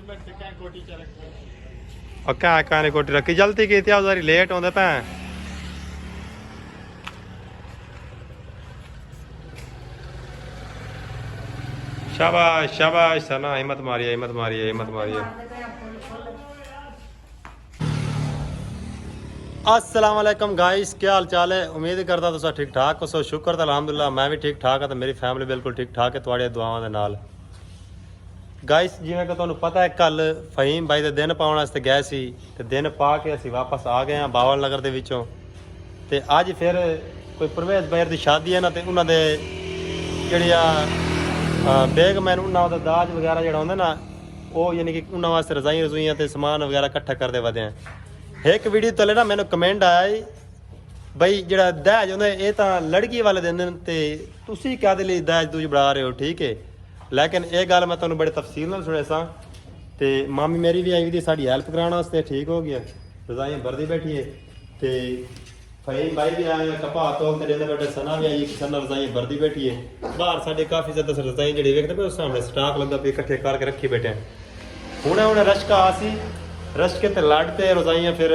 और क्या कहने कोटी रखी जल्दी की थी उधारी लेट होंदे पे शाबाश शाबाश सना हिम्मत मारिए हिम्मत मारिए हिम्मत मारिए। अस्सलाम वालेकुम गाइस, क्या हाल चाल है? उम्मीद करता तुसा ठीक ठाक हो। शुक्र तो अलहमदुलिल्लाह मैं भी ठीक ठाक हाँ, तो मेरी फैमिली बिल्कुल ठीक ठाक है तुहाड़ियां दुआवां दे नाल। गाइस जिवें कि तुहानूं पता है कल फहीम भाई दे दिन पाउण वास्ते गए सी ते दिन पा के असीं वापस आ गए हाँ बावल नगर दे विचों। ते अज फिर कोई परवेज बैर दी शादी है ना, ते उन्हां दे जिहड़ियां बेगमैन उन्हां दा दाज वगैरह जिहड़ा हुंदा ना, वो यानी कि उन्हां वास्ते रजाइयां रजुइयां ते समान वगैरह इकट्ठा करदे वधे हैं। एक वीडियो तले ना मैंने कमेंट आया बई जिहड़ा दहेज होंदा ये तो लड़की वाले दिंदे न ते तुसीं काहदे लई दहेज दूज बढ़ा रहे हो, ठीक है। लेकिन ये गल मैं तुहानूं बड़े तफसील नाल सुणे सा। ते मामी मेरी भी आई हुई थी साड़ी हैल्प कराने वास्ते, ठीक हो गया, रजाइयां भरदी बैठी है। ते फहीम भाई भी आए कपा तोल ते बैठे, सना भी आई, सना रजाइयां भरदी बैठी है। बाहर साढ़े काफ़ी ज़्यादा रजाइयां जिहड़ी वेखदे पे उस सामने स्टाक लगदा पे इकट्ठे करके रखी बैठे हैं। हुणे रश्का आसी रश्के ते लड़ते रजाइयां फिर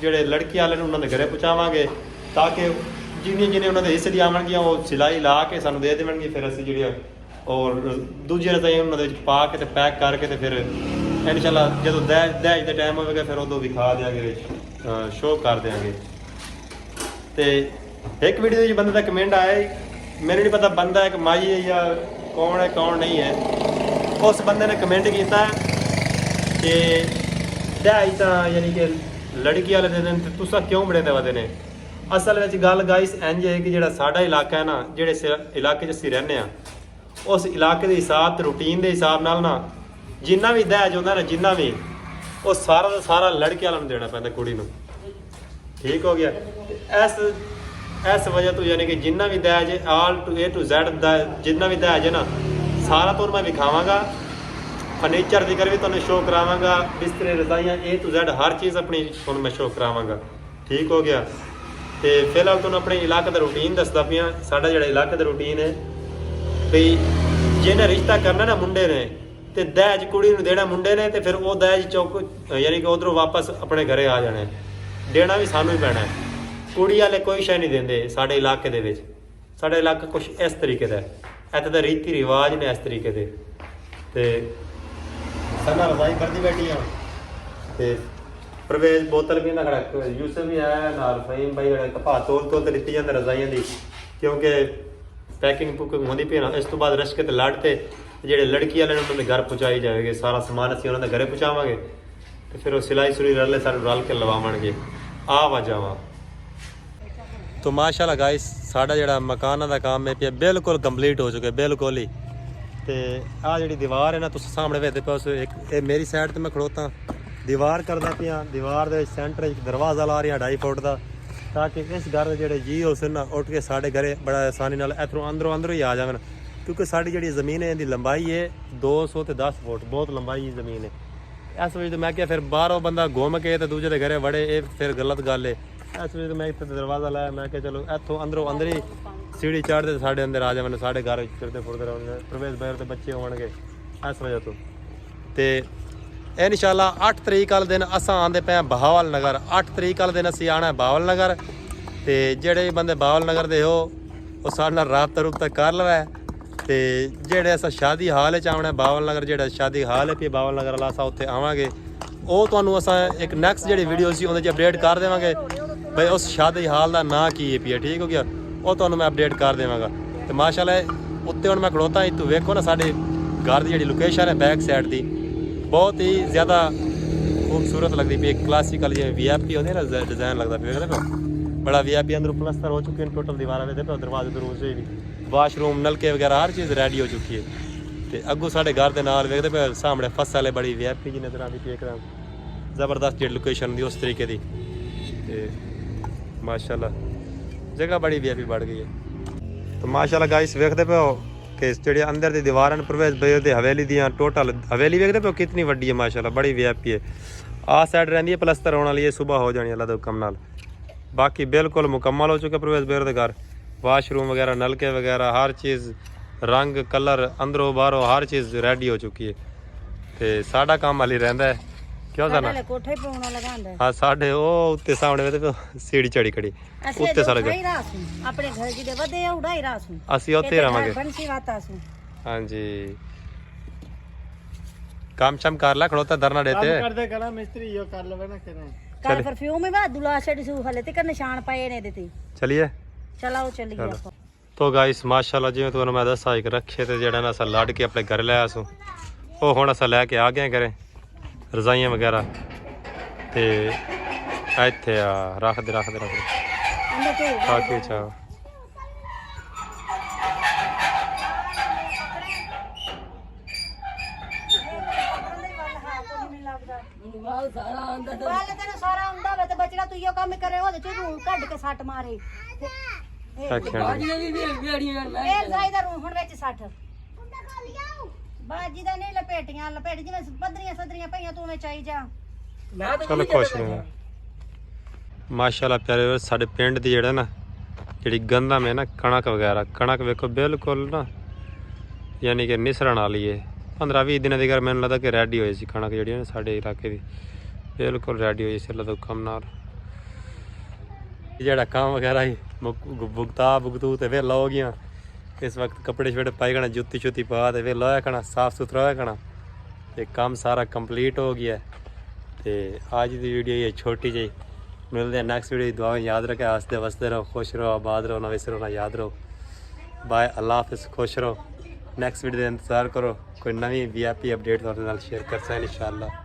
जिहड़े लड़की वाले उन्होंने घरे पहुँचावांगे ताकि जिन्नी जिन्नी उन्होंने हिस्से दी आवणगियां वो सिलाई ला के सानू दे देवणगी। फिर असीं जिहड़ियां और दूजी रजाइयां उन्होंने पा के ते पैक करके ते फिर इंशाल्लाह जो दहेज का टाइम होगा फिर उदों विखा देंगे, शो कर देंगे। तो एक वीडियो बंदे का कमेंट आया, मैंने नहीं पता बंदा एक माई है या कौन है कौन नहीं है। उस बंदे ने कमेंट किया कि दहेज तो यानी कि लड़की वाले दे दें तो तुसा क्यों बड़े वधे ने। असल में गल गाइस इंज है कि जो साडा इलाका है ना, जेड़े इलाके असीं रहने उस इलाके के हिसाब तो रूटीन के हिसाब नाल ना जिन्ना भी दहेज होंदा ना, जिन्ना भी वो सारा का सारा लड़के वालों देना पैंदा कुड़ी नूं, ठीक हो गया। इस वजह तो यानी कि जिन्ना भी दहेज है all to A to Z जिन्ना भी दहेज है ना सारा तो मैं विखावांगा। फर्नीचर की कर भी तुहानूं शो करावांगा, बिस्तरे रजाइयां A to Z हर चीज़ अपनी तुहानूं मैं शो करावांगा, ठीक हो गया। तो फिलहाल तुहानूं अपने इलाके का रूटीन दसदा पियां। साडा जिहड़ा इलाके का रूटीन है भी जिन्हें रिश्ता करना ना मुंडे ने तो दहेज कुड़ी नूं देना मुंडे ने, तो फिर वो दहेज चौक यानी कि उधरों वापस अपने घरे आ जाने, देना भी सानू ही पैना है। कुड़ी वाले कोई शै नहीं देंदे साडे इलाके दे विच। साडा इलाका कुछ इस तरीके का है, इत्थे दा रीति रिवाज ने इस तरीके दे। ते सना रजाई करदी बैठी हाँ, ते परवेज बोतल भी ना खड़ा, यूसुफ भी आया नाल, फहीम भाई कपा तोल तोल दित्ती जांदे रजाइयां दी, क्योंकि पैकिंग पुकिंग होंदी पई ना। इस तो बाद रश्के ते लड़ते जेडे लड़की वाले उन्होंने घर पहुँचाई जाएगी, सारा समान असीं उन्होंने घरे पहुँचावांगे तो फिर वो सिलाई सुलाई रले सारे रल के लवावणगे आ वजावा। तो माशाल्लाह गाइस साडा जिहड़ा मकाना दा काम है पिया बिल्कुल कंप्लीट हो चुका है, बिल्कुल ही। तो आ जिहड़ी दीवार है ना तुस सामने वेखदे पे उस एक मेरी साइड ते मैं खड़ोता दीवार करदा पिया। दीवार दे सेंटर एक दरवाज़ा ला रहा 2.5 फुट का, ताकि इस घर के जोड़े जी उस ना उठ के साढ़े घरे बड़ा आसानी नाल इधरों अंदरों ही आ जावन, क्योंकि साड़ी जी जमीन है इनकी लंबाई है 210 फुट, बहुत लंबाई जमीन है। इस वजह तो मैं क्या फिर बाहरों बंदा घूम के तो दूजे के घरे वड़े ये फिर गलत गल है। इस वजह तो मैं इतने दरवाज़ा लाया, मैं क्या चलो इतों अंदरों अंदर ही सीढ़ी चढ़ते साढ़े अंदर आ जावन, साढ़े घर फिरते फुरते रहोगे, प्रवेश बैर के बच्चे होंगे इस वजह तो। इंशाल्लाह 8 तरीक वाले दिन असां आंदे पे बहावल नगर। 8 तरीक वाले दिन असीं आना है बहावल नगर। तो जेडे भी बंदे बहावल नगर दे हो वो साढ़े नाल राबता रुबता कर लवै। तो जेडे असां शादी हाल च आना है बहावल नगर, जेड़ा शादी हाल है पे बहावल नगर वाला असां उत्थे आवांगे, वो तुहानूं असां एक नैक्सट जेहड़ी वीडियो सी उहदे च अपडेट कर देवांगे भाई उस शादी हाल का नाम की है पिया, ठीक हो गया। वो तुहानूं मैं अपडेट कर देवांगा। तो माशाल्लाह उत्ते हुण मैं खड़ोता ही, तू वेखो ना साडे घर की जिहड़ी लोकेशन है बैक साइड की बहुत ही ज़्यादा खूबसूरत लगती पी, क्लासिकल जिवें VIP होंदे ना डिज़ाइन लगता पे, देखो बड़ा VIP। अंदरों प्लस्तर हो चुके हैं टोटल, दीवार पे देखो दरवाजे दरवाजे भी, वाशरूम नलके वगैरह हर चीज़ रेडी हो चुकी है। तो अगू साढ़े घर के नाल वेखदे पे सामने फसल है बड़ी VIP जी नजर आती पी, एकदम ज़बरदस्त जी लोकेशन दी उस तरीके की। माशाल्लाह जगह बड़ी VIP बढ़ गई है। तो माशाल्लाह गाइस वेखदे पे हो कि जेह्ड़े अंदर दी दीवार प्रवेश भाई दी हवेली दियां टोटल हवेली वेखदे पे कितनी वड्डी है माशाल्लाह, बड़ी VIP है। आ साइड रहिंदी है प्लस्तर होने वाली है, सुबह हो जानी अल्लाह दे हुक्म नाल। बाकी बिल्कुल मुकम्मल हो चुके प्रवेश भाई दे घर, वाशरूम वगैरह नलके वगैरह हर चीज़ रंग कलर अंदरों बाहरों हर चीज़ रेडी हो चुकी है। ਤੇ ਸਾਡਾ ਕੰਮ ਹਾਲੀ ਰਹਿੰਦਾ ਹੈ ਕਿਉਂ ਜਾਣਾ ਕੋਠੇ ਹੀ ਪਾਉਣਾ ਲਗਾਉਂਦਾ ਹਾਂ ਸਾਡੇ ਉਹ ਉੱਤੇ ਸਾਹਮਣੇ ਤੇ ਸੀੜੀ ਚੜੀ ਖੜੀ ਅਸੀਂ ਉੱਤੇ ਸਾਰਾ ਉਡਾਈ ਰਾਸੂ ਆਪਣੇ ਘਰ ਜਿਹਦੇ ਵਧੇ ਆ ਉਡਾਈ ਰਾਸੂ ਅਸੀਂ ਉੱਥੇ ਰਵਾਂਗੇ ਬੰਸੀ ਵਾਤਾ ਸੂ ਹਾਂਜੀ काम शाम कर ला खड़ोता धरना देते कर दे करा मिस्त्री यो कर लेवे ना करें कल परफ्यूम में बाद दुला छड़ सु हले ते निशान पाए ने देते चलिए चलाओ चलिए ਆਪਾਂ तो गाइस माशाल्लाह जिवें ਤੁਹਾਨੂੰ ਮੈਂ ਦੱਸਾਂ ਇੱਕ ਰੱਖੇ ਤੇ ਜਿਹੜਾ ਨਾ ਅਸਾਂ ਲੱਡ ਕੇ ਆਪਣੇ ਘਰ ਲੈ ਆਸੂ ਉਹ ਹੁਣ ਅਸਾਂ ਲੈ ਕੇ ਆ ਗਏ ਕਰੇ ਰਜ਼ਾਈਆਂ ਵਗੈਰਾ ਤੇ ਇੱਥੇ ਆ ਰੱਖ ਦੇ ਅੰਦਰ ਤੇ ਖਾ ਕੇ ਚਾ ਵਾਲ ਤੈਨੂੰ ਸਾਰਾ ਆਉਂਦਾ ਵੇ ਤੇ ਬਚੜਾ ਤੂੰ ਇਹੋ ਕੰਮ ਕਰੇ ਉਹਦੇ ਚ ਰੂਹ ਕੱਢ ਕੇ ਸੱਟ ਮਾਰੇ ਇਹ ਜ਼ਾਇਦਾ ਰੂਹ ਹੁਣ ਵਿੱਚ ਸੱਟ ਬਾਜੀ ਦਾ ਨਹੀਂ ਲਪੇਟੀਆਂ ਲਪੇਟ ਜਿਵੇਂ ਪੱਧਰੀਆਂ ਸਦਰੀਆਂ ਪਈਆਂ ਤੂੰ ਨੇ ਚਾਈ ਜਾ ਚਲੋ ਖੁਸ਼ ਰਹੋ ਮਾਸ਼ਾਅੱਲਾ ਪਿਆਰੇ ਸਾਡੇ ਪਿੰਡ ਦੀ ਜਿਹੜਾ ਨਾ ਜਿਹੜੀ ਗੰਦਾ ਮੈਂ ਨਾ ਕਣਕ ਵਗੈਰਾ ਕਣਕ ਵੇਖੋ ਬਿਲਕੁਲ ਨਾ ਯਾਨੀ ਕਿ ਨਿਸਰਨ ਵਾਲੀ ਹੈ 15-20 ਦਿਨਾਂ ਦੀ ਗੱਲ ਮੈਨੂੰ ਲੱਗਦਾ ਕਿ ਰੈਡੀ ਹੋਈ ਸੀ ਕਣਕ ਜਿਹੜੀ ਸਾਡੇ ਇਲਾਕੇ ਦੀ ਬਿਲਕੁਲ ਰੈਡੀ ਹੋਈ ਸੀ ਅੱਲਾ ਕੰਮ ਨਾਲ ਜਿਹੜਾ ਕੰਮ ਵਗੈਰਾ ਹੀ ਭੁਗਤੂ ਤੇ ਵੇਲਾ ਹੋ ਗਿਆ ਇਸ ਵਕਤ ਕੱਪੜੇ ਛੋਟੇ ਪਾਈ ਗਣਾ ਜੁੱਤੀ ਛੁੱਤੀ ਪਾ ਤੇ ਵੇਲਾ ਹੋਇਆ ਕਣਾ ਸਾਫ ਸੁਥਰਾ ਹੋਇਆ ਕਣਾ ਤੇ ਕੰਮ ਸਾਰਾ ਕੰਪਲੀਟ ਹੋ ਗਿਆ ਤੇ ਅੱਜ ਦੀ ਵੀਡੀਓ ਇਹ ਛੋਟੀ ਜਿਹੀ ਮਿਲਦੇ हैं नेक्स्ट वीडियो दुआ याद रखें हंसते वसते रहो खुश रहो आबाद रहो ना वैसे रहो ना याद रहो बाय अल्लाह हाफिज़ खुश रहो नेक्स्ट वीडियो का इंतज़ार करो कोई नवी VIP अपडेट शेयर कर इंशाअल्लाह।